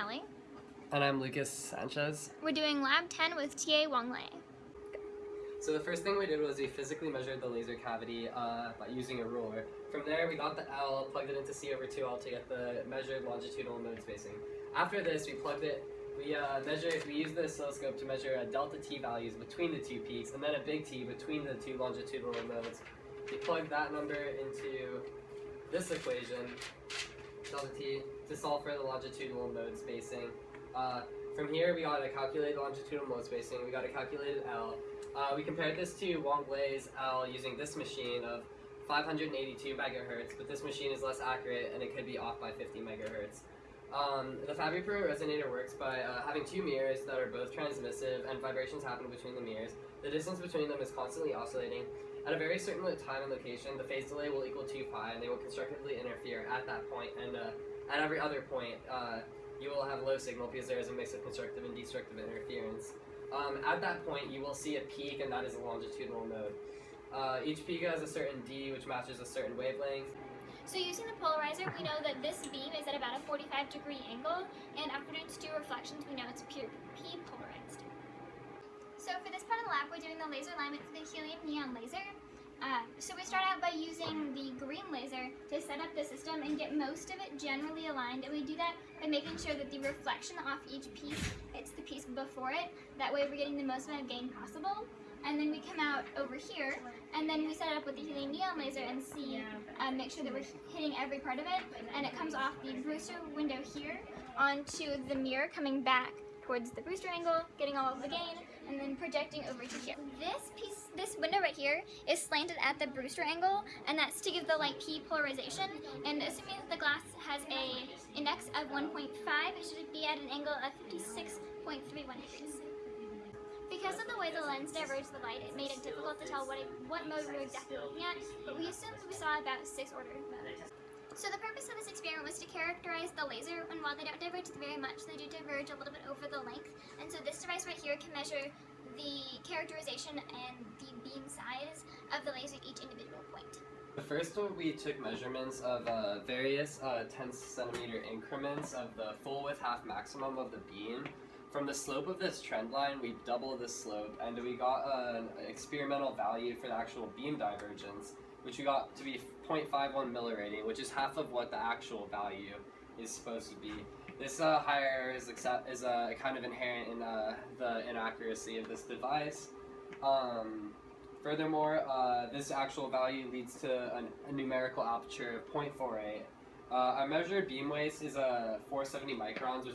Allie. And I'm Lucas Sanchez. We're doing Lab 10 with TA Wonglei. So the first thing we did was we physically measured the laser cavity by using a ruler. From there we got the L, plugged it into C/2L to get the measured longitudinal mode spacing. After this we used the oscilloscope to measure delta T values between the two peaks and then a big T between the two longitudinal modes. We plugged that number into this equation, delta T, to solve for the longitudinal mode spacing. From here we got a calculated longitudinal mode spacing, we got a calculated L. We compared this to Wonglei's L using this machine of 582 megahertz, but this machine is less accurate and it could be off by 50 megahertz. The FabiPro resonator works by having two mirrors that are both transmissive and vibrations happen between the mirrors. The distance between them is constantly oscillating. At a very certain time and location, the phase delay will equal 2 pi and they will constructively interfere at that point, and at every other point you will have low signal because there is a mix of constructive and destructive interference. At that point you will see a peak, and that is a longitudinal mode. Each peak has a certain D which matches a certain wavelength. So using the polarizer, we know that this beam is at about a 45-degree angle, and after its two reflections, we know it's pure P polarized. So for this part of the lab, we're doing the laser alignment for the helium neon laser. So we start out by using the green laser to set up the system and get most of it generally aligned, and we do that by making sure that the reflection off each piece hits the piece before it. That way we're getting the most amount of gain possible. And then we come out over here, and then we set it up with the helium neon laser and see, make sure that we're hitting every part of it, and it comes off the Brewster window here onto the mirror, coming back towards the Brewster angle, getting all of the gain, and then projecting over to here. This window right here is slanted at the Brewster angle, and that's to give the light P polarization. And assuming that the glass has a index of 1.5, it should be at an angle of 56.31 degrees. Because of the way the lens diverged the light, it made it difficult to tell what mode we were exactly looking at, but we assumed we saw about 6 ordered modes. So the purpose of this experiment was to characterize the laser, and while they don't diverge very much, they do diverge a little bit over the length. And so this device right here can measure the characterization and the beam size of the laser at each individual point. First we took measurements of various 10-centimeter increments of the full width half maximum of the beam. From the slope of this trend line, we doubled the slope, and we got an experimental value for the actual beam divergence, which we got to be 0.51 milliradian, which is half of what the actual value is supposed to be. This higher is kind of inherent in the inaccuracy of this device. Furthermore, this actual value leads to a numerical aperture of 0.48. Our measured beam waist is 470 microns, which